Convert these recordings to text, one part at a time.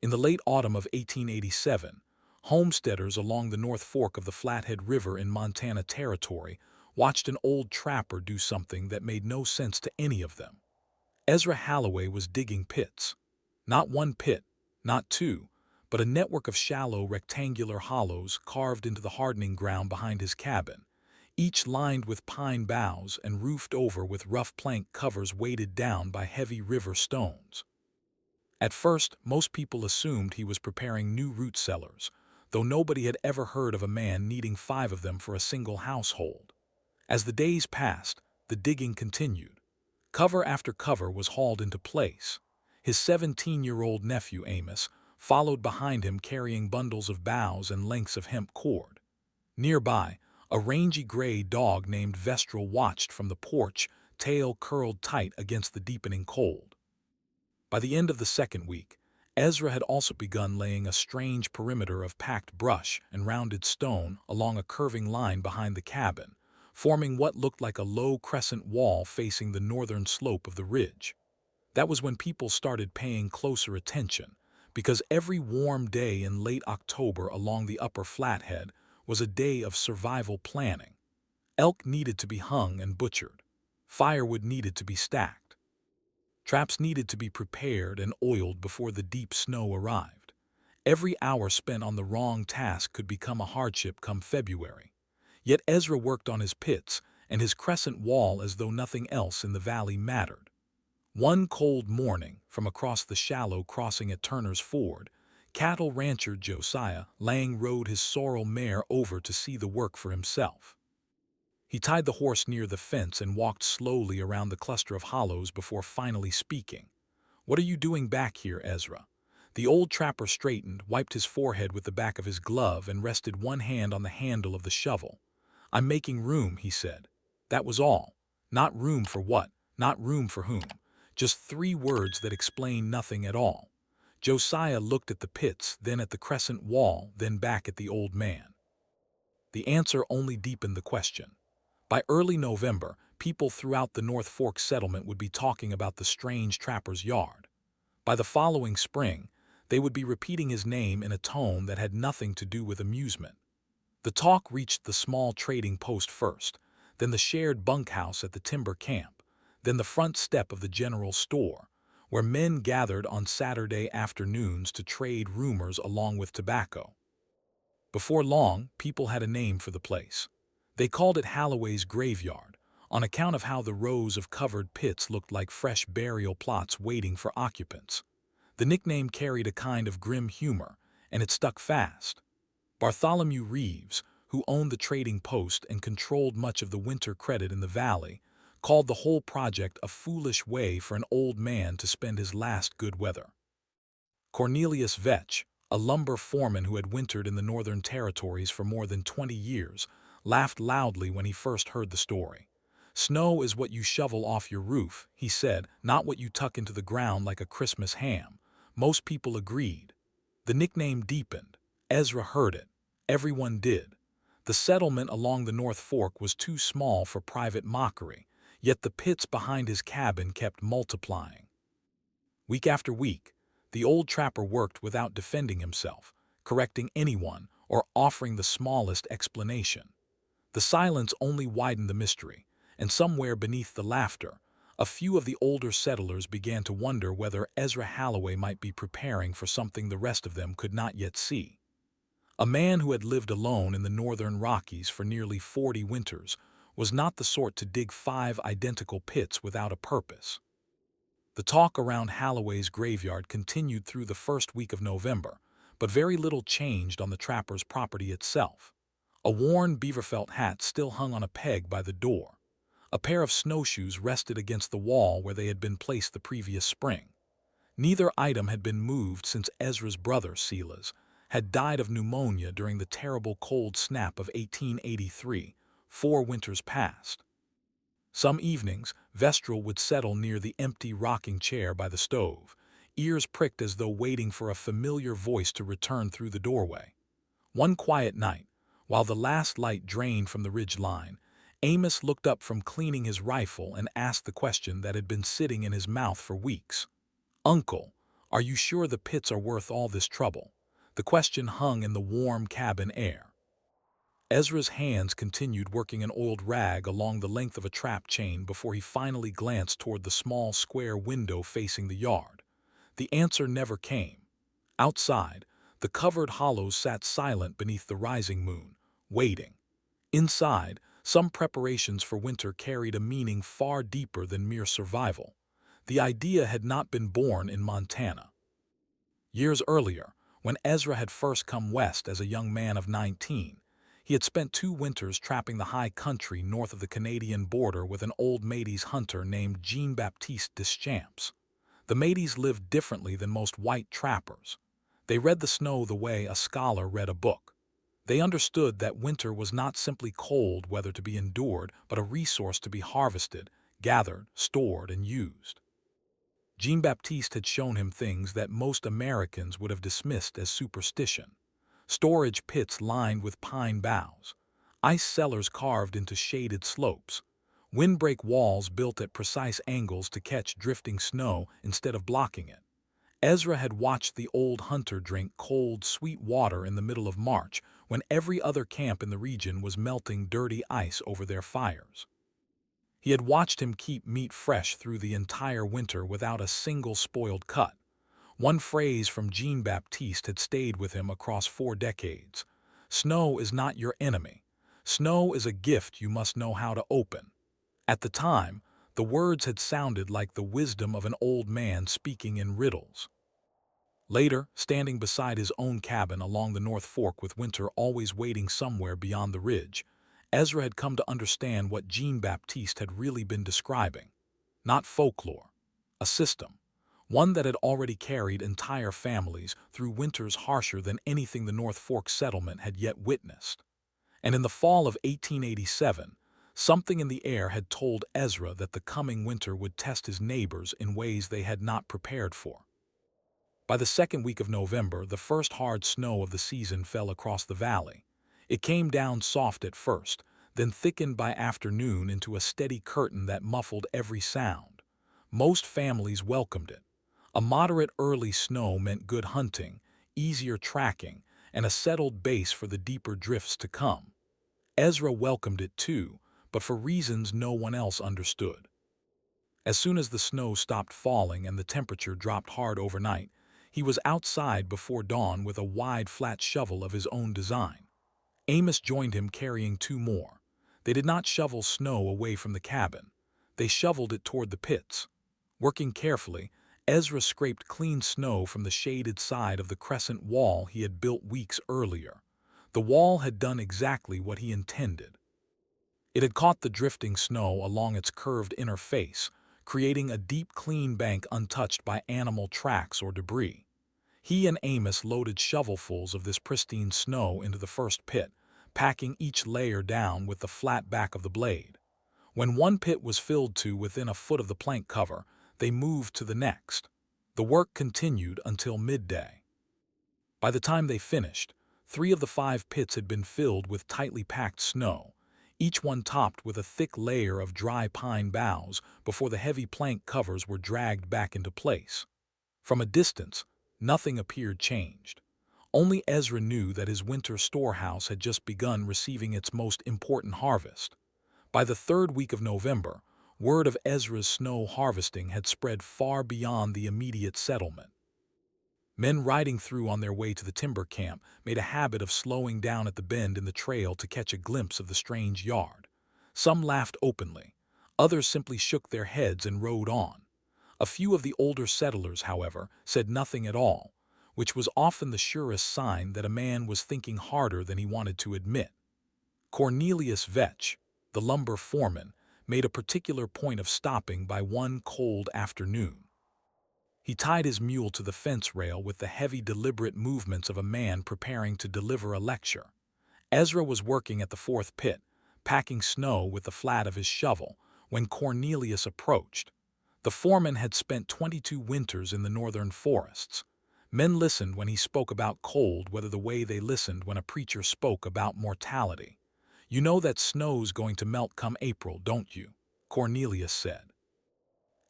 In the late autumn of 1887, homesteaders along the North Fork of the Flathead River in Montana Territory watched an old trapper do something that made no sense to any of them. Ezra Halloway was digging pits. Not one pit, not two, but a network of shallow rectangular hollows carved into the hardening ground behind his cabin, each lined with pine boughs and roofed over with rough plank covers weighted down by heavy river stones. At first, most people assumed he was preparing new root cellars, though nobody had ever heard of a man needing 5 of them for a single household. As the days passed, the digging continued. Cover after cover was hauled into place. His 17-year-old nephew Amos followed behind him carrying bundles of boughs and lengths of hemp cord. Nearby, a rangy gray dog named Vestral watched from the porch, tail curled tight against the deepening cold. By the end of the second week, Ezra had also begun laying a strange perimeter of packed brush and rounded stone along a curving line behind the cabin, forming what looked like a low crescent wall facing the northern slope of the ridge. That was when people started paying closer attention, because every warm day in late October along the upper Flathead was a day of survival planning. Elk needed to be hung and butchered. Firewood needed to be stacked. Traps needed to be prepared and oiled before the deep snow arrived. Every hour spent on the wrong task could become a hardship come February. Yet Ezra worked on his pits and his crescent wall as though nothing else in the valley mattered. One cold morning, from across the shallow crossing at Turner's Ford, cattle rancher Josiah Lang rode his sorrel mare over to see the work for himself. He tied the horse near the fence and walked slowly around the cluster of hollows before finally speaking. "What are you doing back here, Ezra?" The old trapper straightened, wiped his forehead with the back of his glove, and rested one hand on the handle of the shovel. "I'm making room," he said. That was all. Not room for what, not room for whom. Just 3 words that explained nothing at all. Josiah looked at the pits, then at the crescent wall, then back at the old man. The answer only deepened the question. By early November, people throughout the North Fork settlement would be talking about the strange trapper's yard. By the following spring, they would be repeating his name in a tone that had nothing to do with amusement. The talk reached the small trading post first, then the shared bunkhouse at the timber camp, then the front step of the general store, where men gathered on Saturday afternoons to trade rumors along with tobacco. Before long, people had a name for the place. They called it Halloway's Graveyard, on account of how the rows of covered pits looked like fresh burial plots waiting for occupants. The nickname carried a kind of grim humor, and it stuck fast. Bartholomew Reeves, who owned the trading post and controlled much of the winter credit in the valley, called the whole project a foolish way for an old man to spend his last good weather. Cornelius Vetch, a lumber foreman who had wintered in the Northern Territories for more than 20 years, laughed loudly when he first heard the story. "Snow is what you shovel off your roof," he said, "not what you tuck into the ground like a Christmas ham." Most people agreed. The nickname deepened. Ezra heard it. Everyone did. The settlement along the North Fork was too small for private mockery, yet the pits behind his cabin kept multiplying. Week after week, the old trapper worked without defending himself, correcting anyone, or offering the smallest explanation. The silence only widened the mystery, and somewhere beneath the laughter, a few of the older settlers began to wonder whether Ezra Halloway might be preparing for something the rest of them could not yet see. A man who had lived alone in the northern Rockies for nearly 40 winters was not the sort to dig 5 identical pits without a purpose. The talk around Halloway's graveyard continued through the first week of November, but very little changed on the trapper's property itself. A worn beaver-felt hat still hung on a peg by the door. A pair of snowshoes rested against the wall where they had been placed the previous spring. Neither item had been moved since Ezra's brother, Silas, had died of pneumonia during the terrible cold snap of 1883, 4 winters past. Some evenings, Vestral would settle near the empty rocking chair by the stove, ears pricked as though waiting for a familiar voice to return through the doorway. One quiet night, while the last light drained from the ridge line, Amos looked up from cleaning his rifle and asked the question that had been sitting in his mouth for weeks. "Uncle, Are you sure the pits are worth all this trouble? The question hung in the warm cabin air. Ezra's hands continued working an oiled rag along the length of a trap chain before he finally glanced toward the small square window facing the yard. The answer never came. Outside, the covered hollows sat silent beneath the rising moon, waiting. Inside, some preparations for winter carried a meaning far deeper than mere survival. The idea had not been born in Montana. Years earlier, when Ezra had first come west as a young man of 19, he had spent 2 winters trapping the high country north of the Canadian border with an old Métis hunter named Jean-Baptiste Deschamps. The Métis lived differently than most white trappers. They read the snow the way a scholar read a book. They understood that winter was not simply cold weather to be endured, but a resource to be harvested, gathered, stored, and used. Jean-Baptiste had shown him things that most Americans would have dismissed as superstition. Storage pits lined with pine boughs, ice cellars carved into shaded slopes, windbreak walls built at precise angles to catch drifting snow instead of blocking it. Ezra had watched the old hunter drink cold, sweet water in the middle of March when every other camp in the region was melting dirty ice over their fires. He had watched him keep meat fresh through the entire winter without a single spoiled cut. One phrase from Jean-Baptiste had stayed with him across 4 decades. Snow is not your enemy. Snow is a gift you must know how to open. At the time, the words had sounded like the wisdom of an old man speaking in riddles. Later, standing beside his own cabin along the North Fork with winter always waiting somewhere beyond the ridge, Ezra had come to understand what Jean-Baptiste had really been describing. Not folklore, a system. One that had already carried entire families through winters harsher than anything the North Fork settlement had yet witnessed. And in the fall of 1887, something in the air had told Ezra that the coming winter would test his neighbors in ways they had not prepared for. By the second week of November, the first hard snow of the season fell across the valley. It came down soft at first, then thickened by afternoon into a steady curtain that muffled every sound. Most families welcomed it. A moderate early snow meant good hunting, easier tracking, and a settled base for the deeper drifts to come. Ezra welcomed it too, but for reasons no one else understood. As soon as the snow stopped falling and the temperature dropped hard overnight, he was outside before dawn with a wide, flat shovel of his own design. Amos joined him carrying 2 more. They did not shovel snow away from the cabin. They shoveled it toward the pits. Working carefully, Ezra scraped clean snow from the shaded side of the crescent wall he had built weeks earlier. The wall had done exactly what he intended. It had caught the drifting snow along its curved inner face, creating a deep, clean bank untouched by animal tracks or debris. He and Amos loaded shovelfuls of this pristine snow into the first pit, packing each layer down with the flat back of the blade. When one pit was filled to within a foot of the plank cover, they moved to the next. The work continued until midday. By the time they finished, 3 of the 5 pits had been filled with tightly packed snow, each one topped with a thick layer of dry pine boughs before the heavy plank covers were dragged back into place. From a distance, nothing appeared changed. Only Ezra knew that his winter storehouse had just begun receiving its most important harvest. By the 3rd week of November, word of Ezra's snow harvesting had spread far beyond the immediate settlement. Men riding through on their way to the timber camp made a habit of slowing down at the bend in the trail to catch a glimpse of the strange yard. Some laughed openly. Others simply shook their heads and rode on. A few of the older settlers, however, said nothing at all, which was often the surest sign that a man was thinking harder than he wanted to admit. Cornelius Vetch, the lumber foreman, made a particular point of stopping by one cold afternoon. He tied his mule to the fence rail with the heavy, deliberate movements of a man preparing to deliver a lecture. Ezra was working at the 4th pit, packing snow with the flat of his shovel, when Cornelius approached. The foreman had spent 22 winters in the northern forests. Men listened when he spoke about cold, whether the way they listened when a preacher spoke about mortality. "You know that snow's going to melt come April, don't you?" Cornelius said.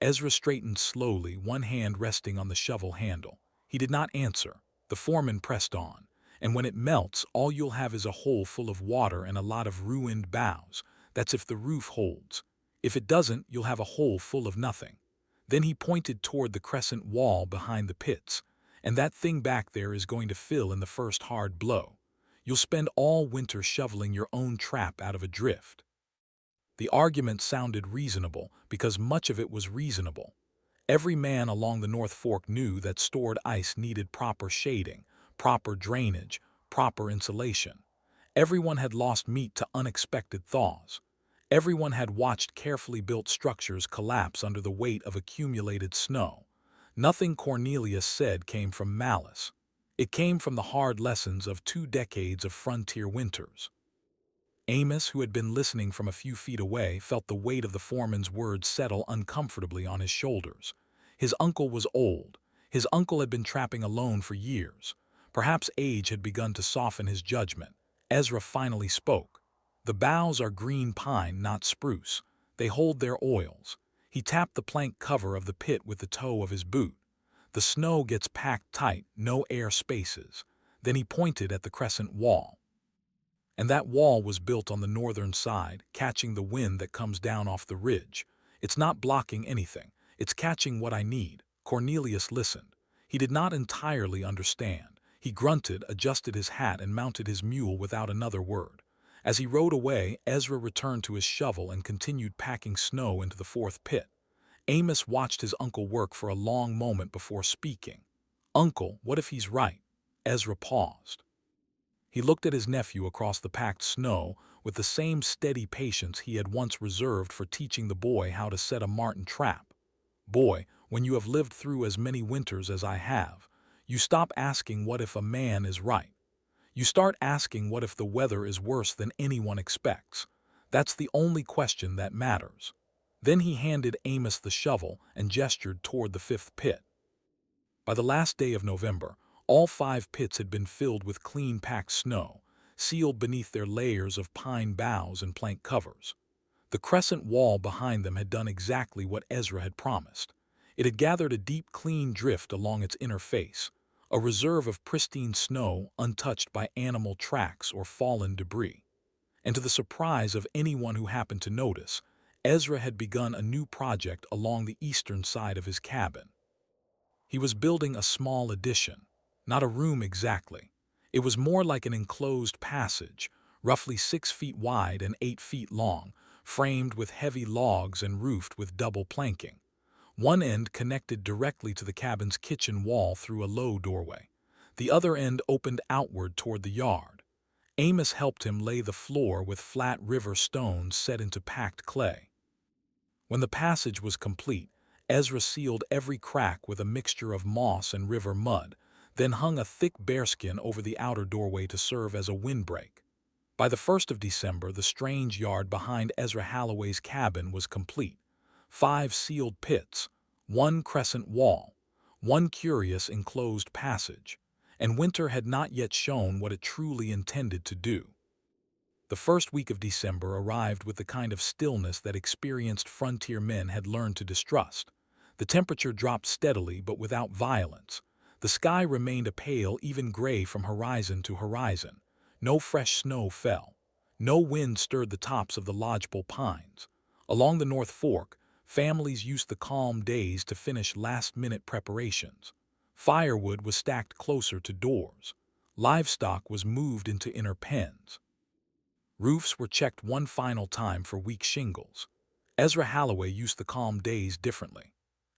Ezra straightened slowly, one hand resting on the shovel handle. He did not answer. The foreman pressed on. And when it melts, all you'll have is a hole full of water and a lot of ruined boughs. That's if the roof holds. If it doesn't, you'll have a hole full of nothing. Then he pointed toward the crescent wall behind the pits. And that thing back there is going to fill in the first hard blow. You'll spend all winter shoveling your own trap out of a drift. The argument sounded reasonable because much of it was reasonable. Every man along the North Fork knew that stored ice needed proper shading, proper drainage, proper insulation. Everyone had lost meat to unexpected thaws. Everyone had watched carefully built structures collapse under the weight of accumulated snow. Nothing Cornelius said came from malice. It came from the hard lessons of 2 decades of frontier winters. Amos, who had been listening from a few feet away, felt the weight of the foreman's words settle uncomfortably on his shoulders. His uncle was old. His uncle had been trapping alone for years. Perhaps age had begun to soften his judgment. Ezra finally spoke. The boughs are green pine, not spruce. They hold their oils. He tapped the plank cover of the pit with the toe of his boot. The snow gets packed tight, no air spaces. Then he pointed at the crescent wall. And that wall was built on the northern side, catching the wind that comes down off the ridge. It's not blocking anything. It's catching what I need. Cornelius listened. He did not entirely understand. He grunted, adjusted his hat, and mounted his mule without another word. As he rode away, Ezra returned to his shovel and continued packing snow into the 4th pit. Amos watched his uncle work for a long moment before speaking. "Uncle, what if he's right?" Ezra paused. He looked at his nephew across the packed snow with the same steady patience he had once reserved for teaching the boy how to set a marten trap. "Boy, when you have lived through as many winters as I have, you stop asking what if a man is right. You start asking what if the weather is worse than anyone expects. That's the only question that matters." Then he handed Amos the shovel and gestured toward the 5th pit. By the last day of November, all 5 pits had been filled with clean packed snow, sealed beneath their layers of pine boughs and plank covers. The crescent wall behind them had done exactly what Ezra had promised. It had gathered a deep, clean drift along its inner face, a reserve of pristine snow untouched by animal tracks or fallen debris. And to the surprise of anyone who happened to notice, Ezra had begun a new project along the eastern side of his cabin. He was building a small addition. Not a room exactly. It was more like an enclosed passage, roughly 6 feet wide and 8 feet long, framed with heavy logs and roofed with double planking. One end connected directly to the cabin's kitchen wall through a low doorway. The other end opened outward toward the yard. Amos helped him lay the floor with flat river stones set into packed clay. When the passage was complete, Ezra sealed every crack with a mixture of moss and river mud, then hung a thick bearskin over the outer doorway to serve as a windbreak. By the 1st of December, the strange yard behind Ezra Halloway's cabin was complete. 5 sealed pits, 1 crescent wall, 1 curious enclosed passage, and winter had not yet shown what it truly intended to do. The first week of December arrived with the kind of stillness that experienced frontier men had learned to distrust. The temperature dropped steadily but without violence. The sky remained a pale, even gray from horizon to horizon. No fresh snow fell. No wind stirred the tops of the lodgepole pines. Along the North Fork, families used the calm days to finish last-minute preparations. Firewood was stacked closer to doors. Livestock was moved into inner pens. Roofs were checked one final time for weak shingles. Ezra Halloway used the calm days differently.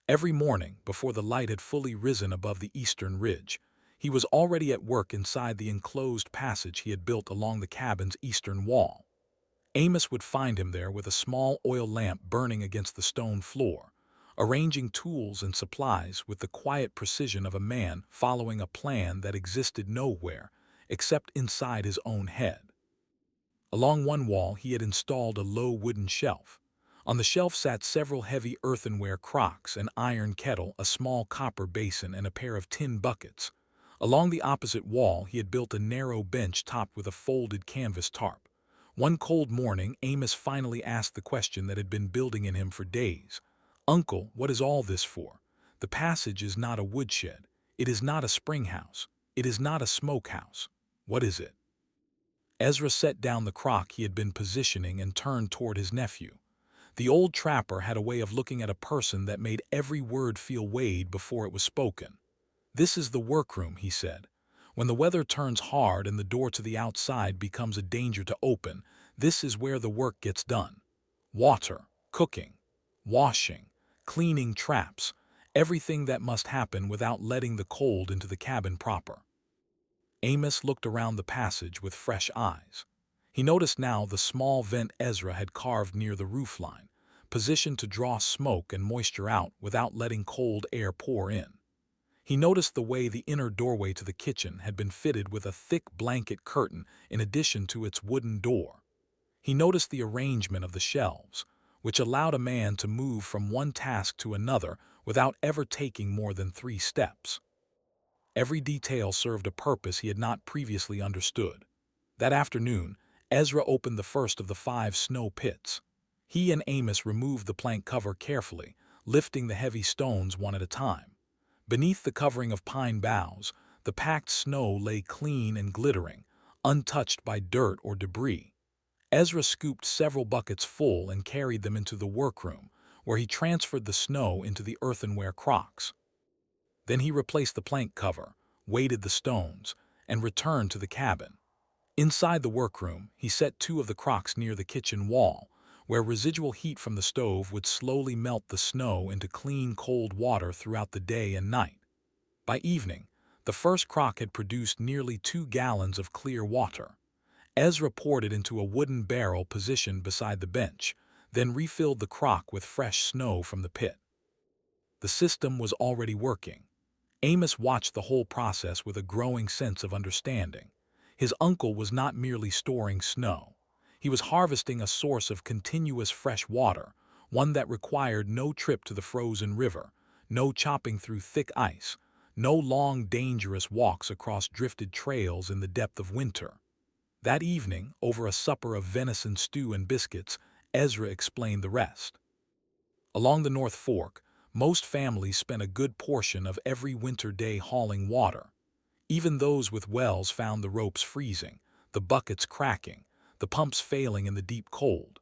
Every morning, before the light had fully risen above the eastern ridge, he was already at work inside the enclosed passage he had built along the cabin's eastern wall. Amos would find him there with a small oil lamp burning against the stone floor, arranging tools and supplies with the quiet precision of a man following a plan that existed nowhere except inside his own head. Along one wall he had installed a low wooden shelf. On the shelf sat several heavy earthenware crocks, an iron kettle, a small copper basin, and a pair of tin buckets. Along the opposite wall he had built a narrow bench topped with a folded canvas tarp. One cold morning, Amos finally asked the question that had been building in him for days. "Uncle, what is all this for? The passage is not a woodshed. It is not a spring house. It is not a smoke house. What is it?" Ezra set down the crock he had been positioning and turned toward his nephew. The old trapper had a way of looking at a person that made every word feel weighed before it was spoken. "This is the workroom," he said. "When the weather turns hard and the door to the outside becomes a danger to open, this is where the work gets done. Water, cooking, washing, cleaning traps, everything that must happen without letting the cold into the cabin proper." Amos looked around the passage with fresh eyes. He noticed now the small vent Ezra had carved near the roofline, positioned to draw smoke and moisture out without letting cold air pour in. He noticed the way the inner doorway to the kitchen had been fitted with a thick blanket curtain in addition to its wooden door. He noticed the arrangement of the shelves, which allowed a man to move from one task to another without ever taking more than 3 steps. Every detail served a purpose he had not previously understood. That afternoon, Ezra opened the first of the 5 snow pits. He and Amos removed the plank cover carefully, lifting the heavy stones one at a time. Beneath the covering of pine boughs, the packed snow lay clean and glittering, untouched by dirt or debris. Ezra scooped several buckets full and carried them into the workroom, where he transferred the snow into the earthenware crocks. Then he replaced the plank cover, weighted the stones, and returned to the cabin. Inside the workroom, he set 2 of the crocks near the kitchen wall, where residual heat from the stove would slowly melt the snow into clean, cold water throughout the day and night. By evening, the first crock had produced nearly 2 gallons of clear water. Ezra poured it into a wooden barrel positioned beside the bench, then refilled the crock with fresh snow from the pit. The system was already working. Amos watched the whole process with a growing sense of understanding. His uncle was not merely storing snow. He was harvesting a source of continuous fresh water, one that required no trip to the frozen river, no chopping through thick ice, no long, dangerous walks across drifted trails in the depth of winter. That evening, over a supper of venison stew and biscuits, Ezra explained the rest. Along the North Fork, most families spent a good portion of every winter day hauling water. Even those with wells found the ropes freezing, the buckets cracking, the pumps failing in the deep cold.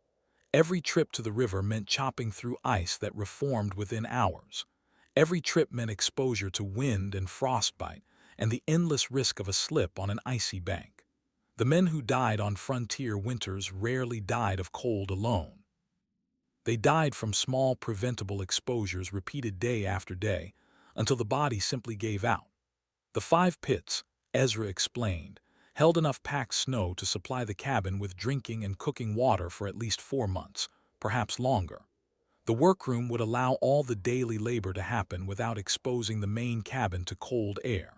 Every trip to the river meant chopping through ice that reformed within hours. Every trip meant exposure to wind and frostbite and the endless risk of a slip on an icy bank. The men who died on frontier winters rarely died of cold alone. They died from small preventable exposures repeated day after day until the body simply gave out. The 5 pits, Ezra explained, held enough packed snow to supply the cabin with drinking and cooking water for at least 4 months, perhaps longer. The workroom would allow all the daily labor to happen without exposing the main cabin to cold air.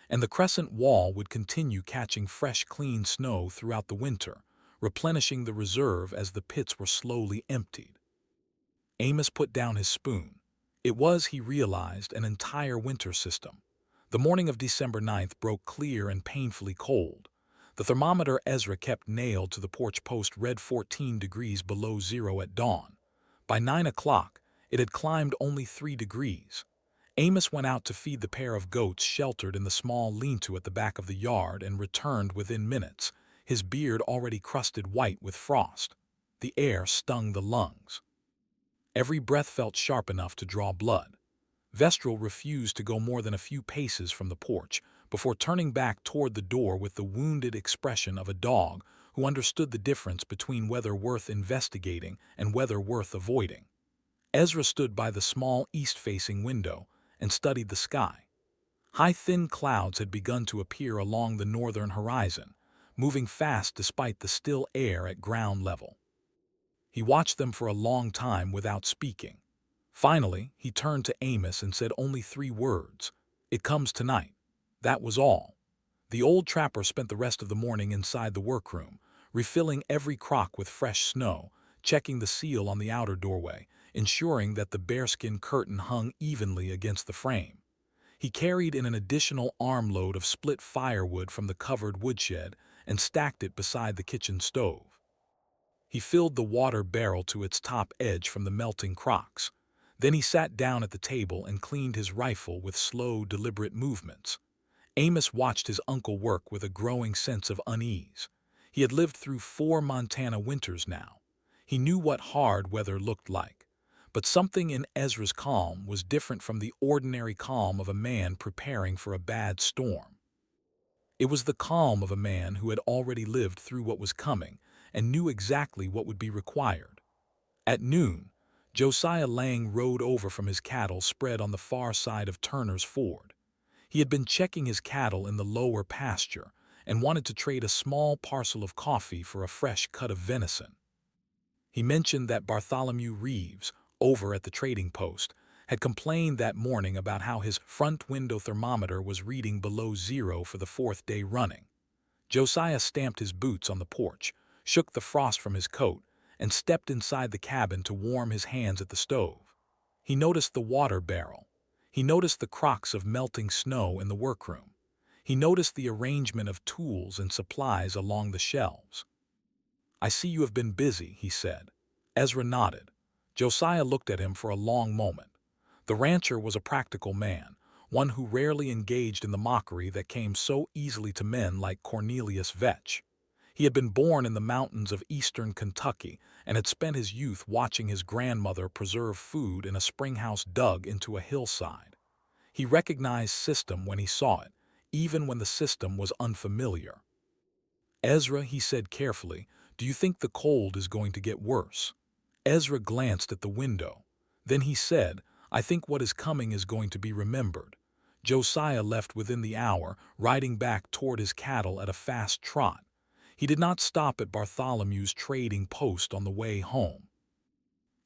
And the crescent wall would continue catching fresh, clean snow throughout the winter, replenishing the reserve as the pits were slowly emptied. Amos put down his spoon. It was, he realized, an entire winter system. The morning of December 9th broke clear and painfully cold. The thermometer Ezra kept nailed to the porch post read 14 degrees below zero at dawn. By 9 o'clock, it had climbed only 3 degrees. Amos went out to feed the pair of goats sheltered in the small lean-to at the back of the yard and returned within minutes, his beard already crusted white with frost. The air stung the lungs. Every breath felt sharp enough to draw blood. Vestral refused to go more than a few paces from the porch before turning back toward the door with the wounded expression of a dog who understood the difference between whether worth investigating and whether worth avoiding. Ezra stood by the small east-facing window and studied the sky. High, thin clouds had begun to appear along the northern horizon, moving fast despite the still air at ground level. He watched them for a long time without speaking. Finally, he turned to Amos and said only 3 words. "It comes tonight." That was all. The old trapper spent the rest of the morning inside the workroom, refilling every crock with fresh snow, checking the seal on the outer doorway, ensuring that the bearskin curtain hung evenly against the frame. He carried in an additional armload of split firewood from the covered woodshed and stacked it beside the kitchen stove. He filled the water barrel to its top edge from the melting crocks. Then he sat down at the table and cleaned his rifle with slow, deliberate movements. Amos watched his uncle work with a growing sense of unease. He had lived through 4 Montana winters now. He knew what hard weather looked like. But something in Ezra's calm was different from the ordinary calm of a man preparing for a bad storm. It was the calm of a man who had already lived through what was coming and knew exactly what would be required. At noon, Josiah Lang rode over from his cattle spread on the far side of Turner's Ford. He had been checking his cattle in the lower pasture and wanted to trade a small parcel of coffee for a fresh cut of venison. He mentioned that Bartholomew Reeves, over at the trading post, had complained that morning about how his front window thermometer was reading below zero for the 4th day running. Josiah stamped his boots on the porch, shook the frost from his coat, and stepped inside the cabin to warm his hands at the stove. He noticed the water barrel. He noticed the crocks of melting snow in the workroom. He noticed the arrangement of tools and supplies along the shelves. "I see you have been busy," he said. Ezra nodded. Josiah looked at him for a long moment. The rancher was a practical man, one who rarely engaged in the mockery that came so easily to men like Cornelius Vetch. He had been born in the mountains of eastern Kentucky and had spent his youth watching his grandmother preserve food in a springhouse dug into a hillside. He recognized system when he saw it, even when the system was unfamiliar. "Ezra," he said carefully, "do you think the cold is going to get worse?" Ezra glanced at the window. Then he said, "I think what is coming is going to be remembered." Josiah left within the hour, riding back toward his cattle at a fast trot. He did not stop at Bartholomew's trading post on the way home.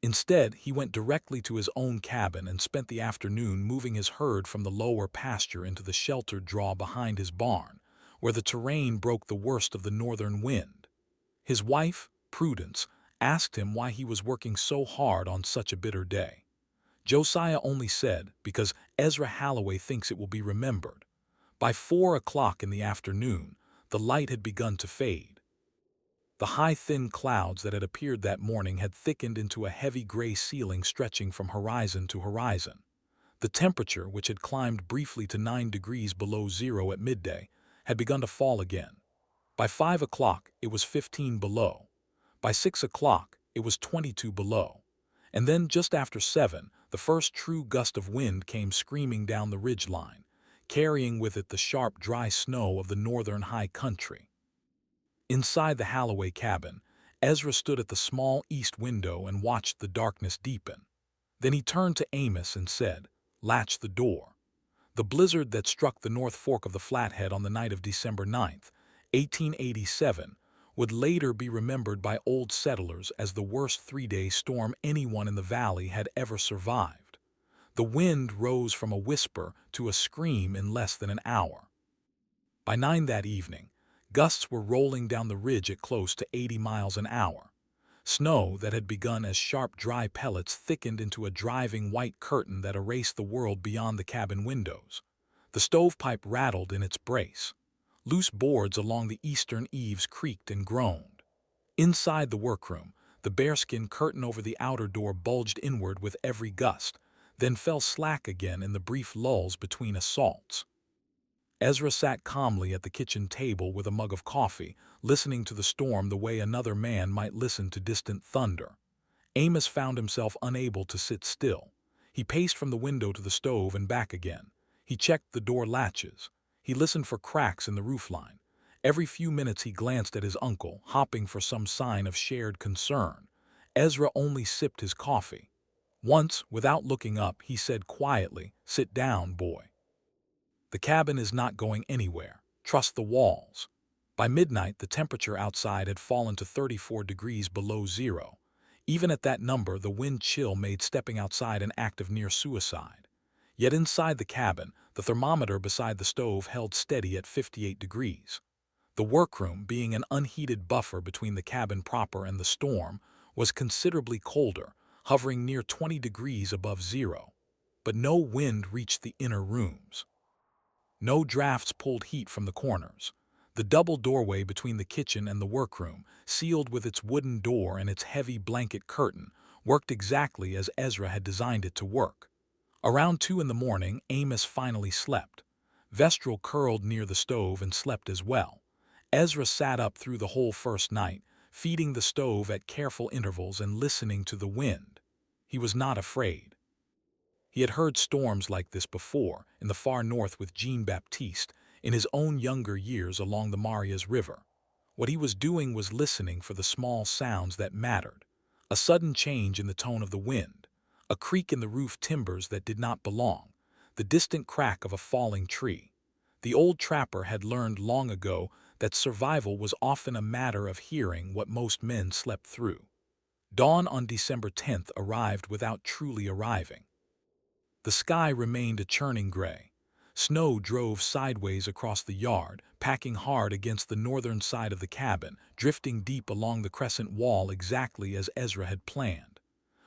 Instead, he went directly to his own cabin and spent the afternoon moving his herd from the lower pasture into the sheltered draw behind his barn, where the terrain broke the worst of the northern wind. His wife, Prudence, asked him why he was working so hard on such a bitter day. Josiah only said, "Because Ezra Halloway thinks it will be remembered." By 4 o'clock in the afternoon, the light had begun to fade. The high, thin clouds that had appeared that morning had thickened into a heavy gray ceiling stretching from horizon to horizon. The temperature, which had climbed briefly to 9 degrees below zero at midday, had begun to fall again. By 5 o'clock, it was 15 below. By 6 o'clock, it was 22 below. And then, just after 7, the first true gust of wind came screaming down the ridge line, carrying with it the sharp, dry snow of the northern high country. Inside the Halloway cabin, Ezra stood at the small east window and watched the darkness deepen. Then he turned to Amos and said, "Latch the door." The blizzard that struck the North Fork of the Flathead on the night of December 9th, 1887, would later be remembered by old settlers as the worst 3-day storm anyone in the valley had ever survived. The wind rose from a whisper to a scream in less than an hour. By 9 that evening, gusts were rolling down the ridge at close to 80 miles an hour. Snow that had begun as sharp, dry pellets thickened into a driving white curtain that erased the world beyond the cabin windows. The stovepipe rattled in its brace. Loose boards along the eastern eaves creaked and groaned. Inside the workroom, the bearskin curtain over the outer door bulged inward with every gust, then fell slack again in the brief lulls between assaults. Ezra sat calmly at the kitchen table with a mug of coffee, listening to the storm the way another man might listen to distant thunder. Amos found himself unable to sit still. He paced from the window to the stove and back again. He checked the door latches. He listened for cracks in the roofline. Every few minutes he glanced at his uncle, hopping for some sign of shared concern. Ezra only sipped his coffee. Once, without looking up, he said quietly, "Sit down, boy. The cabin is not going anywhere. Trust the walls." By midnight, the temperature outside had fallen to 34 degrees below zero. Even at that number, the wind chill made stepping outside an act of near suicide. Yet inside the cabin, the thermometer beside the stove held steady at 58 degrees. The workroom, being an unheated buffer between the cabin proper and the storm, was considerably colder, hovering near 20 degrees above zero. But no wind reached the inner rooms. No drafts pulled heat from the corners. The double doorway between the kitchen and the workroom, sealed with its wooden door and its heavy blanket curtain, worked exactly as Ezra had designed it to work. Around 2 in the morning, Amos finally slept. Vestral curled near the stove and slept as well. Ezra sat up through the whole first night, feeding the stove at careful intervals and listening to the wind. He was not afraid. He had heard storms like this before, in the far north with Jean-Baptiste, in his own younger years along the Marias River. What he was doing was listening for the small sounds that mattered. A sudden change in the tone of the wind, a creak in the roof timbers that did not belong, the distant crack of a falling tree. The old trapper had learned long ago that survival was often a matter of hearing what most men slept through. Dawn on December 10th arrived without truly arriving. The sky remained a churning gray. Snow drove sideways across the yard, packing hard against the northern side of the cabin, drifting deep along the crescent wall exactly as Ezra had planned.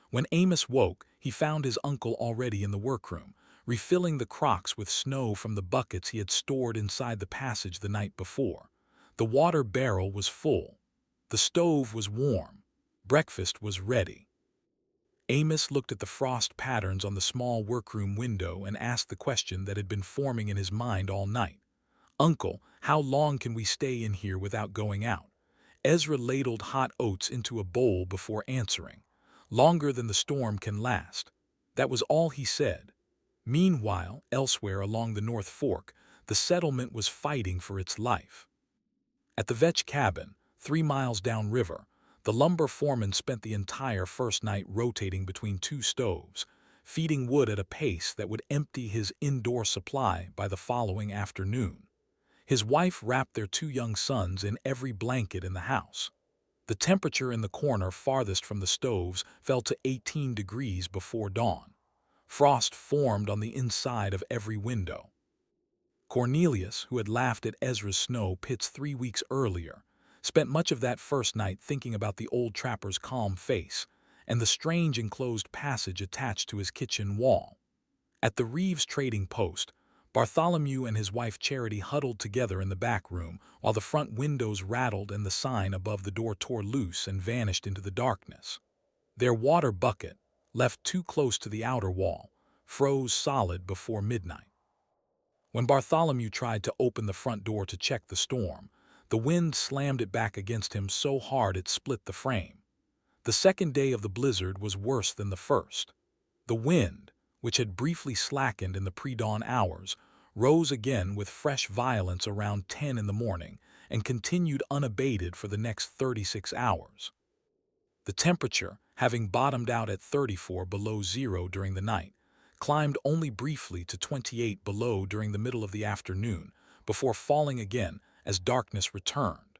When Amos woke, he found his uncle already in the workroom, refilling the crocks with snow from the buckets he had stored inside the passage the night before. The water barrel was full. The stove was warm. Breakfast was ready. Amos looked at the frost patterns on the small workroom window and asked the question that had been forming in his mind all night. "Uncle, how long can we stay in here without going out?" Ezra ladled hot oats into a bowl before answering. "Longer than the storm can last." That was all he said. Meanwhile, elsewhere along the North Fork, the settlement was fighting for its life. At the Vetch cabin, 3 miles downriver, the lumber foreman spent the entire first night rotating between 2 stoves, feeding wood at a pace that would empty his indoor supply by the following afternoon. His wife wrapped their 2 young sons in every blanket in the house. The temperature in the corner farthest from the stoves fell to 18 degrees before dawn. Frost formed on the inside of every window. Cornelius, who had laughed at Ezra's snow pits 3 weeks earlier, spent much of that first night thinking about the old trapper's calm face and the strange enclosed passage attached to his kitchen wall. At the Reeves trading post, Bartholomew and his wife Charity huddled together in the back room while the front windows rattled and the sign above the door tore loose and vanished into the darkness. Their water bucket, left too close to the outer wall, froze solid before midnight. When Bartholomew tried to open the front door to check the storm, the wind slammed it back against him so hard it split the frame. The second day of the blizzard was worse than the first. The wind, which had briefly slackened in the pre-dawn hours, rose again with fresh violence around 10 in the morning and continued unabated for the next 36 hours. The temperature, having bottomed out at 34 below zero during the night, climbed only briefly to 28 below during the middle of the afternoon, before falling again as darkness returned.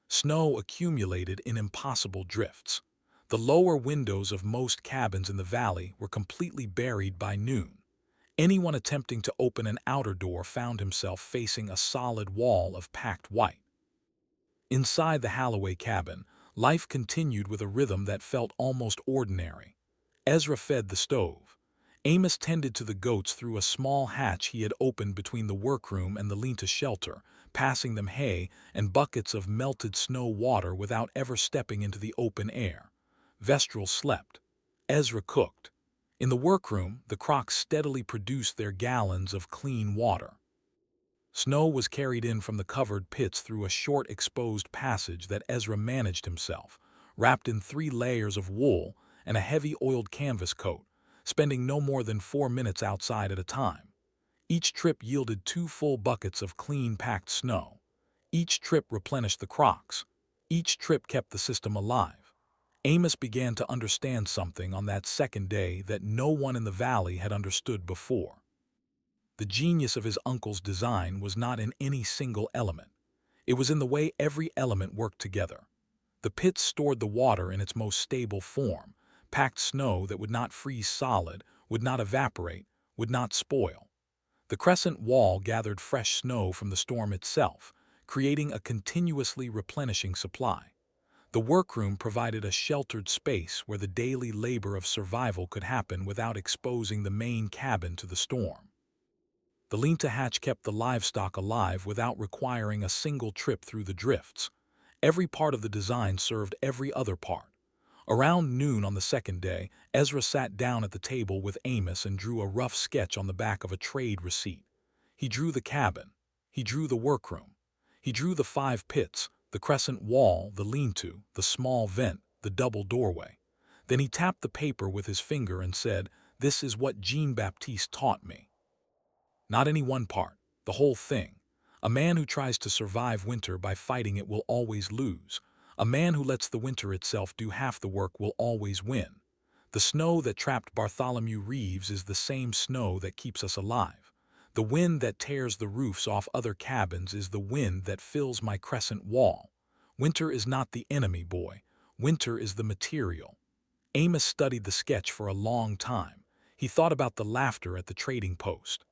Snow accumulated in impossible drifts. The lower windows of most cabins in the valley were completely buried by noon. Anyone attempting to open an outer door found himself facing a solid wall of packed white. Inside the Halloway cabin, life continued with a rhythm that felt almost ordinary. Ezra fed the stove. Amos tended to the goats through a small hatch he had opened between the workroom and the lean-to shelter, passing them hay and buckets of melted snow water without ever stepping into the open air. Vestral slept. Ezra cooked. In the workroom, the crocks steadily produced their gallons of clean water. Snow was carried in from the covered pits through a short exposed passage that Ezra managed himself, wrapped in 3 layers of wool and a heavy oiled canvas coat, spending no more than 4 minutes outside at a time. Each trip yielded 2 full buckets of clean packed snow. Each trip replenished the crocks. Each trip kept the system alive. Amos began to understand something on that second day that no one in the valley had understood before. The genius of his uncle's design was not in any single element. It was in the way every element worked together. The pits stored the water in its most stable form, packed snow that would not freeze solid, would not evaporate, would not spoil. The crescent wall gathered fresh snow from the storm itself, creating a continuously replenishing supply. The workroom provided a sheltered space where the daily labor of survival could happen without exposing the main cabin to the storm. The lean-to hatch kept the livestock alive without requiring a single trip through the drifts. Every part of the design served every other part. Around noon on the second day, Ezra sat down at the table with Amos and drew a rough sketch on the back of a trade receipt. He drew the cabin. He drew the workroom. He drew the 5 pits, the crescent wall, the lean-to, the small vent, the double doorway. Then he tapped the paper with his finger and said, "This is what Jean-Baptiste taught me." Not any one part, the whole thing. A man who tries to survive winter by fighting it will always lose. A man who lets the winter itself do half the work will always win. The snow that trapped Bartholomew Reeves is the same snow that keeps us alive. The wind that tears the roofs off other cabins is the wind that fills my crescent wall. Winter is not the enemy, boy. Winter is the material. Amos studied the sketch for a long time. He thought about the laughter at the trading post.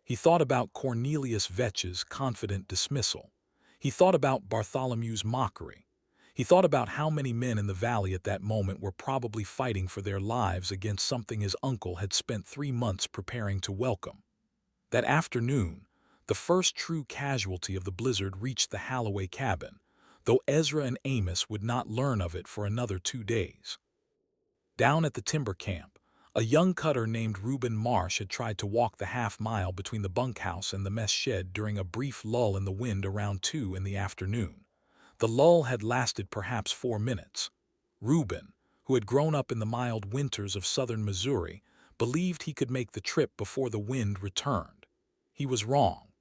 He thought about Cornelius Vetch's confident dismissal. He thought about Bartholomew's mockery. He thought about how many men in the valley at that moment were probably fighting for their lives against something his uncle had spent 3 months preparing to welcome. That afternoon, the first true casualty of the blizzard reached the Halloway cabin, though Ezra and Amos would not learn of it for another 2 days. Down at the timber camp, a young cutter named Reuben Marsh had tried to walk the half-mile between the bunkhouse and the mess shed during a brief lull in the wind around 2 in the afternoon. The lull had lasted perhaps 4 minutes. Reuben, who had grown up in the mild winters of southern Missouri, believed he could make the trip before the wind returned. He was wrong.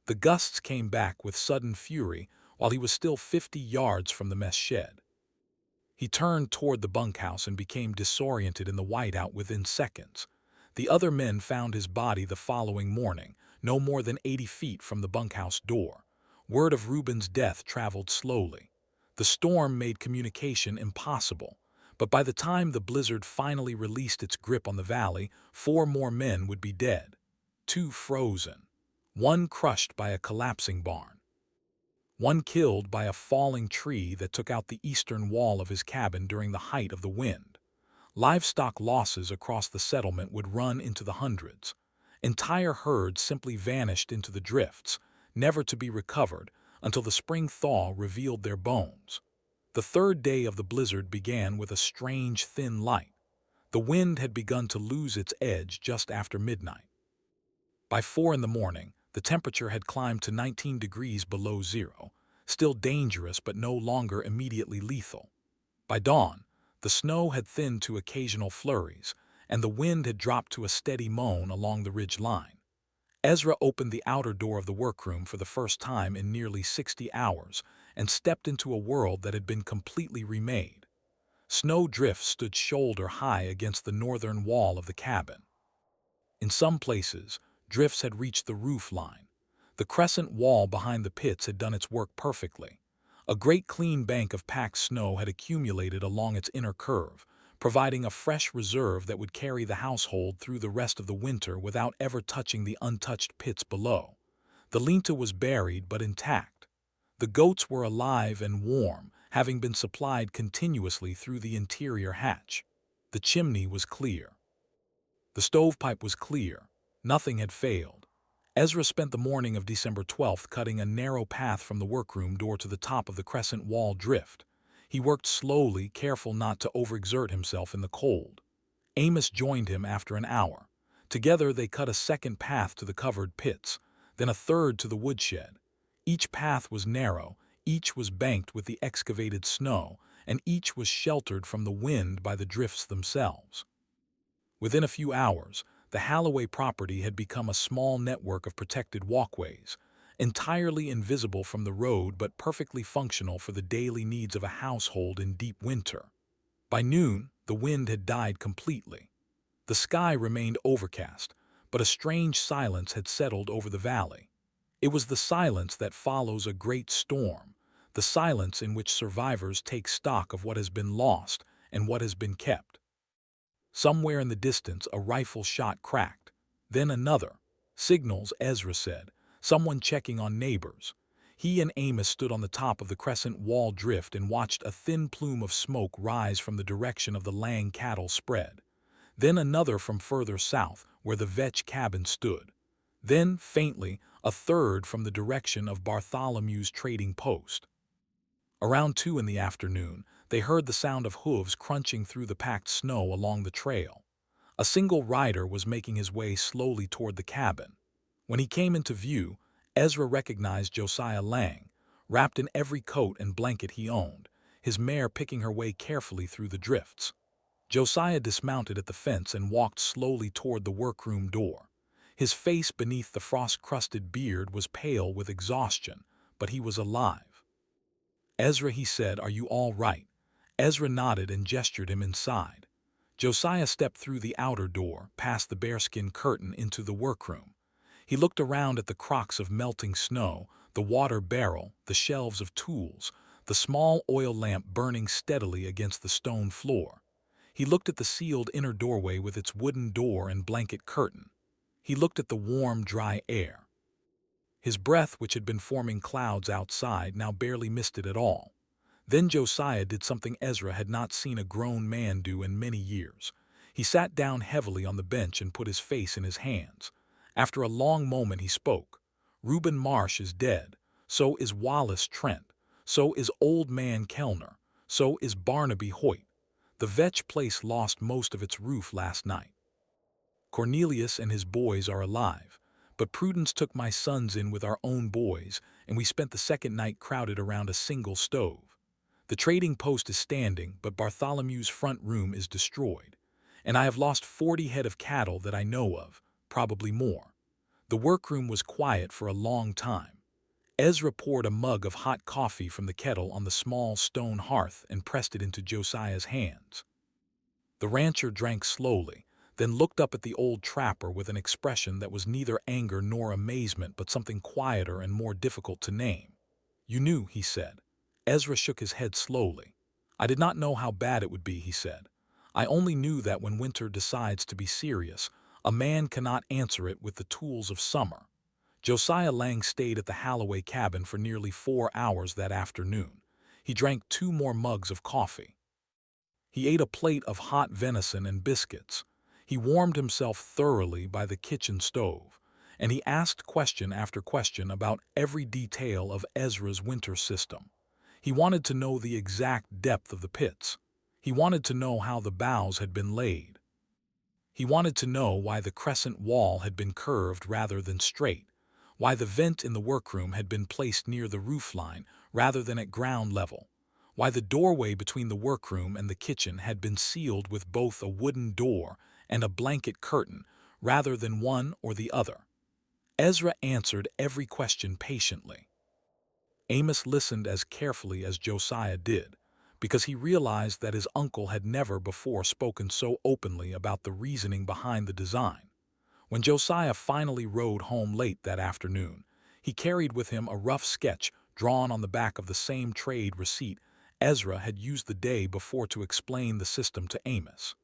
The gusts came back with sudden fury while he was still 50 yards from the mess shed. He turned toward the bunkhouse and became disoriented in the whiteout within seconds. The other men found his body the following morning, no more than 80 feet from the bunkhouse door. Word of Reuben's death traveled slowly. The storm made communication impossible, but by the time the blizzard finally released its grip on the valley, 4 more men would be dead. 2 frozen. 1 crushed by a collapsing barn. 1 killed by a falling tree that took out the eastern wall of his cabin during the height of the wind. Livestock losses across the settlement would run into the hundreds. Entire herds simply vanished into the drifts, never to be recovered until the spring thaw revealed their bones. The 3rd day of the blizzard began with a strange thin light. The wind had begun to lose its edge just after midnight. By 4 in the morning, the temperature had climbed to 19 degrees below zero, still dangerous but no longer immediately lethal. By dawn, the snow had thinned to occasional flurries, and the wind had dropped to a steady moan along the ridge line. Ezra opened the outer door of the workroom for the first time in nearly 60 hours and stepped into a world that had been completely remade. Snow drifts stood shoulder high against the northern wall of the cabin. In some places, drifts had reached the roof line. The crescent wall behind the pits had done its work perfectly. A great clean bank of packed snow had accumulated along its inner curve, providing a fresh reserve that would carry the household through the rest of the winter without ever touching the untouched pits below. The lean-to was buried but intact. The goats were alive and warm, having been supplied continuously through the interior hatch. The chimney was clear. The stovepipe was clear. Nothing had failed. Ezra spent the morning of December 12th cutting a narrow path from the workroom door to the top of the crescent wall drift. He worked slowly, careful not to overexert himself in the cold. Amos joined him after an hour. Together they cut a second path to the covered pits, then a third to the woodshed. Each path was narrow, each was banked with the excavated snow, and each was sheltered from the wind by the drifts themselves. Within a few hours, the Halloway property had become a small network of protected walkways, entirely invisible from the road but perfectly functional for the daily needs of a household in deep winter. By noon, the wind had died completely. The sky remained overcast, but a strange silence had settled over the valley. It was the silence that follows a great storm, the silence in which survivors take stock of what has been lost and what has been kept. Somewhere in the distance, a rifle shot cracked. Then another. Signals, Ezra said. Someone checking on neighbors. He and Amos stood on the top of the crescent wall drift and watched a thin plume of smoke rise from the direction of the Lang cattle spread. Then another from further south, where the Vetch cabin stood. Then, faintly, a third from the direction of Bartholomew's trading post. Around 2 in the afternoon, They heard the sound of hooves crunching through the packed snow along the trail. A single rider was making his way slowly toward the cabin. When he came into view, Ezra recognized Josiah Lang, wrapped in every coat and blanket he owned, his mare picking her way carefully through the drifts. Josiah dismounted at the fence and walked slowly toward the workroom door. His face beneath the frost-crusted beard was pale with exhaustion, but he was alive. "Ezra," he said, "are you all right?" Ezra nodded and gestured him inside. Josiah stepped through the outer door, past the bearskin curtain into the workroom. He looked around at the crocks of melting snow, the water barrel, the shelves of tools, the small oil lamp burning steadily against the stone floor. He looked at the sealed inner doorway with its wooden door and blanket curtain. He looked at the warm, dry air. His breath, which had been forming clouds outside, now barely missed it at all. Then Josiah did something Ezra had not seen a grown man do in many years. He sat down heavily on the bench and put his face in his hands. After a long moment he spoke. "Reuben Marsh is dead. So is Wallace Trent. So is Old Man Kellner. So is Barnaby Hoyt. The Vetch place lost most of its roof last night. Cornelius and his boys are alive, but Prudence took my sons in with our own boys, and we spent the second night crowded around a single stove. The trading post is standing, but Bartholomew's front room is destroyed, and I have lost 40 head of cattle that I know of, probably more." The workroom was quiet for a long time. Ezra poured a mug of hot coffee from the kettle on the small stone hearth and pressed it into Josiah's hands. The rancher drank slowly, then looked up at the old trapper with an expression that was neither anger nor amazement but something quieter and more difficult to name. "You knew," he said. Ezra shook his head slowly. "I did not know how bad it would be," he said. "I only knew that when winter decides to be serious, a man cannot answer it with the tools of summer." Josiah Lang stayed at the Halloway cabin for nearly 4 hours that afternoon. He drank 2 more mugs of coffee. He ate a plate of hot venison and biscuits. He warmed himself thoroughly by the kitchen stove, and he asked question after question about every detail of Ezra's winter system. He wanted to know the exact depth of the pits. He wanted to know how the boughs had been laid. He wanted to know why the crescent wall had been curved rather than straight, why the vent in the workroom had been placed near the roofline rather than at ground level, why the doorway between the workroom and the kitchen had been sealed with both a wooden door and a blanket curtain rather than one or the other. Ezra answered every question patiently. Amos listened as carefully as Josiah did, because he realized that his uncle had never before spoken so openly about the reasoning behind the design. When Josiah finally rode home late that afternoon, he carried with him a rough sketch drawn on the back of the same trade receipt Ezra had used the day before to explain the system to Amos.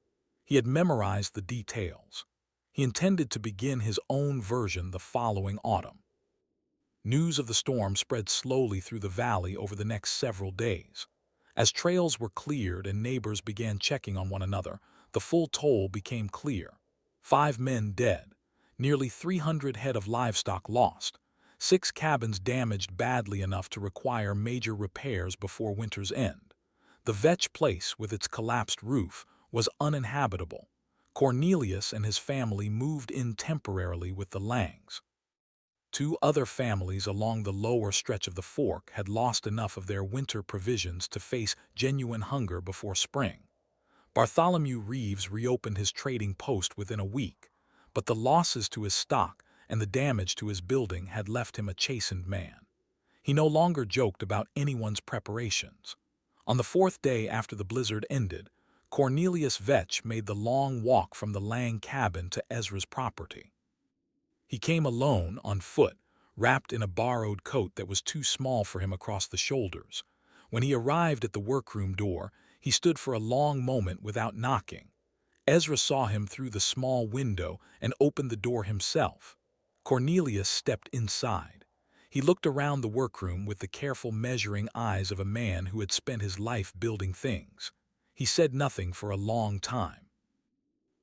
He had memorized the details. He intended to begin his own version the following autumn. News of the storm spread slowly through the valley over the next several days. As trails were cleared and neighbors began checking on one another, the full toll became clear. 5 men dead, nearly 300 head of livestock lost, 6 cabins damaged badly enough to require major repairs before winter's end. The Vetch place, with its collapsed roof, was uninhabitable. Cornelius and his family moved in temporarily with the Langs. 2 other families along the lower stretch of the fork had lost enough of their winter provisions to face genuine hunger before spring. Bartholomew Reeves reopened his trading post within a week, but the losses to his stock and the damage to his building had left him a chastened man. He no longer joked about anyone's preparations. On the 4th day after the blizzard ended, Cornelius Vetch made the long walk from the Lang cabin to Ezra's property. He came alone, on foot, wrapped in a borrowed coat that was too small for him across the shoulders. When he arrived at the workroom door, he stood for a long moment without knocking. Ezra saw him through the small window and opened the door himself. Cornelius stepped inside. He looked around the workroom with the careful measuring eyes of a man who had spent his life building things. He said nothing for a long time.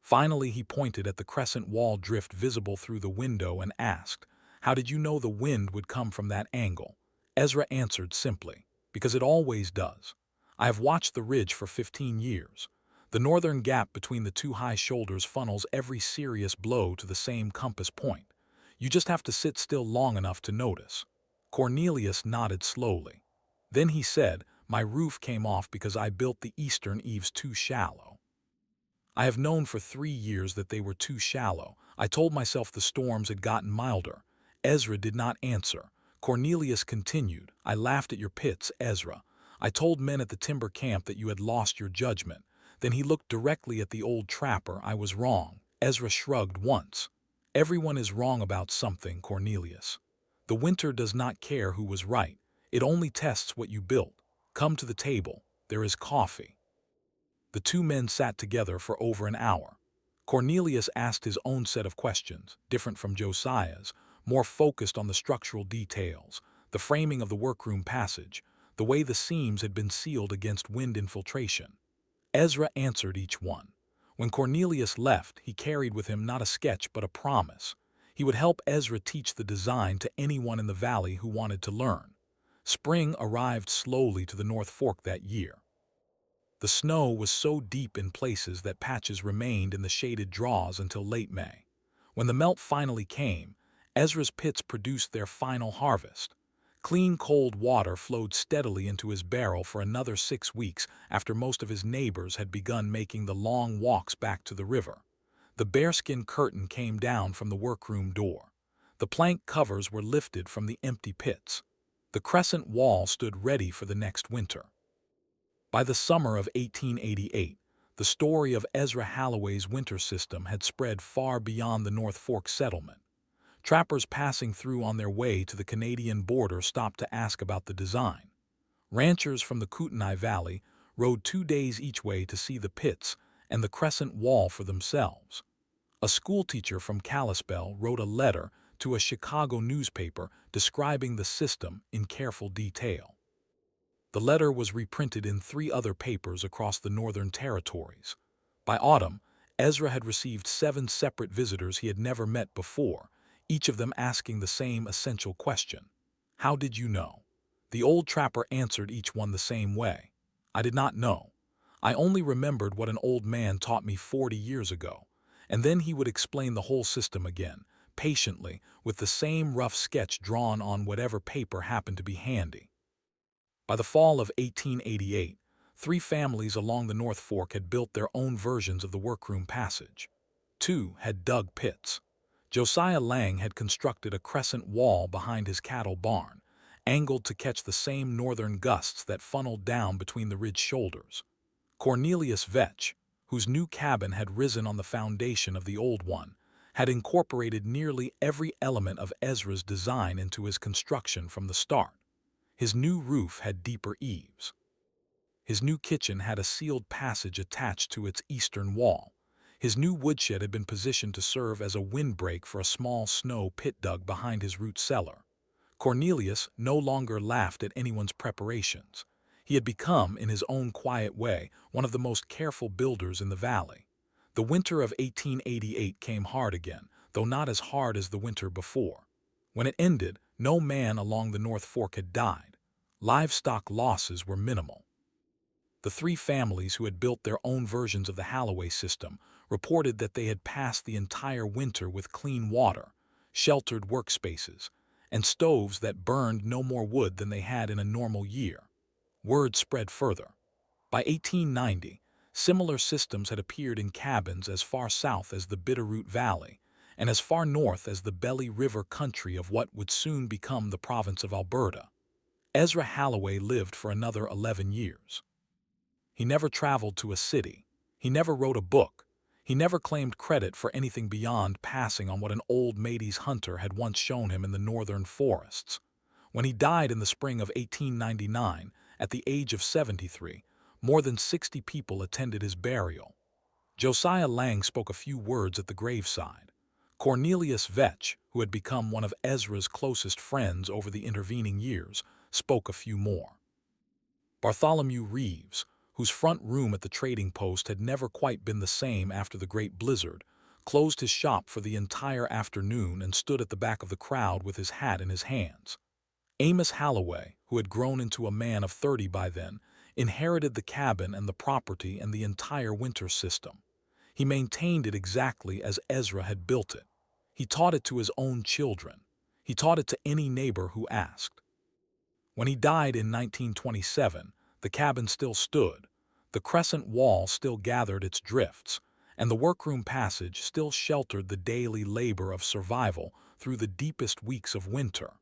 Finally, he pointed at the crescent wall drift visible through the window and asked, "How did you know the wind would come from that angle?" Ezra answered simply, "Because it always does. I have watched the ridge for 15 years. The northern gap between the two high shoulders funnels every serious blow to the same compass point. You just have to sit still long enough to notice. Cornelius nodded slowly. Then he said, "My roof came off because I built the eastern eaves too shallow. I have known for 3 years that they were too shallow. I told myself the storms had gotten milder." Ezra did not answer. Cornelius continued, "I laughed at your pits, Ezra. I told men at the timber camp that you had lost your judgment." Then he looked directly at the old trapper. "I was wrong." Ezra shrugged once. "Everyone is wrong about something, Cornelius. The winter does not care who was right. It only tests what you built. Come to the table. There is coffee." The two men sat together for over an hour. Cornelius asked his own set of questions, different from Josiah's, more focused on the structural details, the framing of the workroom passage, the way the seams had been sealed against wind infiltration. Ezra answered each one. When Cornelius left, he carried with him not a sketch but a promise. He would help Ezra teach the design to anyone in the valley who wanted to learn. Spring arrived slowly to the North Fork that year. The snow was so deep in places that patches remained in the shaded draws until late May. When the melt finally came, Ezra's pits produced their final harvest. Clean cold water flowed steadily into his barrel for another 6 weeks after most of his neighbors had begun making the long walks back to the river. The bearskin curtain came down from the workroom door. The plank covers were lifted from the empty pits. The crescent wall stood ready for the next winter. By the summer of 1888, the story of Ezra Halloway's winter system had spread far beyond the North Fork settlement. Trappers passing through on their way to the Canadian border stopped to ask about the design. Ranchers from the Kootenai Valley rode 2 days each way to see the pits and the crescent wall for themselves. A schoolteacher from Kalispell wrote a letter to a Chicago newspaper describing the system in careful detail. The letter was reprinted in 3 other papers across the Northern Territories. By autumn, Ezra had received 7 separate visitors he had never met before, each of them asking the same essential question. "How did you know?" The old trapper answered each one the same way. "I did not know. I only remembered what an old man taught me 40 years ago." And then he would explain the whole system again, patiently, with the same rough sketch drawn on whatever paper happened to be handy. By the fall of 1888, 3 families along the North Fork had built their own versions of the workroom passage. 2 had dug pits. Josiah Lang had constructed a crescent wall behind his cattle barn, angled to catch the same northern gusts that funneled down between the ridge shoulders. Cornelius Vetch, whose new cabin had risen on the foundation of the old one, had incorporated nearly every element of Ezra's design into his construction from the start. His new roof had deeper eaves. His new kitchen had a sealed passage attached to its eastern wall. His new woodshed had been positioned to serve as a windbreak for a small snow pit dug behind his root cellar. Cornelius no longer laughed at anyone's preparations. He had become, in his own quiet way, one of the most careful builders in the valley. The winter of 1888 came hard again, though not as hard as the winter before. When it ended, no man along the North Fork had died. Livestock losses were minimal. The 3 families who had built their own versions of the Halloway system reported that they had passed the entire winter with clean water, sheltered workspaces, and stoves that burned no more wood than they had in a normal year. Word spread further. By 1890, similar systems had appeared in cabins as far south as the Bitterroot Valley and as far north as the Belly River country of what would soon become the province of Alberta. Ezra Halloway lived for another 11 years. He never traveled to a city. He never wrote a book. He never claimed credit for anything beyond passing on what an old Métis hunter had once shown him in the northern forests. When he died in the spring of 1899, at the age of 73, more than 60 people attended his burial. Josiah Lang spoke a few words at the graveside. Cornelius Vetch, who had become one of Ezra's closest friends over the intervening years, spoke a few more. Bartholomew Reeves, whose front room at the trading post had never quite been the same after the great blizzard, closed his shop for the entire afternoon and stood at the back of the crowd with his hat in his hands. Amos Halloway, who had grown into a man of 30 by then, inherited the cabin and the property and the entire winter system. He maintained it exactly as Ezra had built it. He taught it to his own children. He taught it to any neighbor who asked. When he died in 1927, the cabin still stood, the crescent wall still gathered its drifts, and the workroom passage still sheltered the daily labor of survival through the deepest weeks of winter.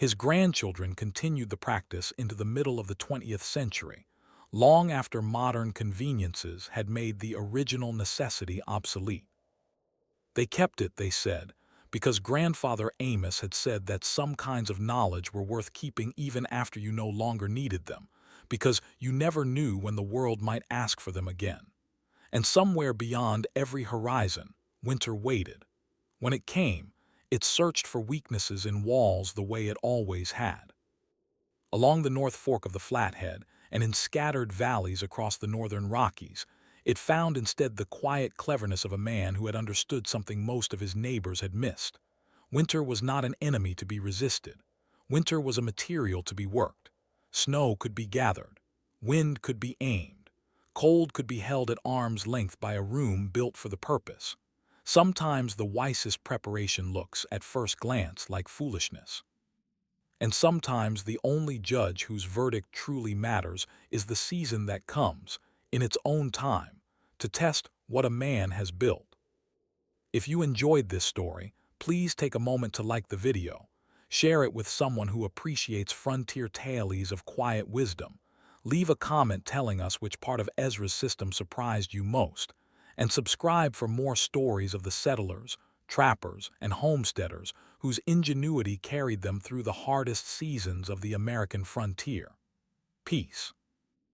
His grandchildren continued the practice into the middle of the 20th century, long after modern conveniences had made the original necessity obsolete. They kept it, they said, because Grandfather Amos had said that some kinds of knowledge were worth keeping even after you no longer needed them, because you never knew when the world might ask for them again. And somewhere beyond every horizon, winter waited. When it came, it searched for weaknesses in walls the way it always had. Along the North Fork of the Flathead and in scattered valleys across the northern Rockies, it found instead the quiet cleverness of a man who had understood something most of his neighbors had missed. Winter was not an enemy to be resisted. Winter was a material to be worked. Snow could be gathered. Wind could be aimed. Cold could be held at arm's length by a room built for the purpose. Sometimes the wisest preparation looks, at first glance, like foolishness. And sometimes the only judge whose verdict truly matters is the season that comes, in its own time, to test what a man has built. If you enjoyed this story, please take a moment to like the video, share it with someone who appreciates frontier tales of quiet wisdom, leave a comment telling us which part of Ezra's system surprised you most, and subscribe for more stories of the settlers, trappers, and homesteaders whose ingenuity carried them through the hardest seasons of the American frontier. Peace.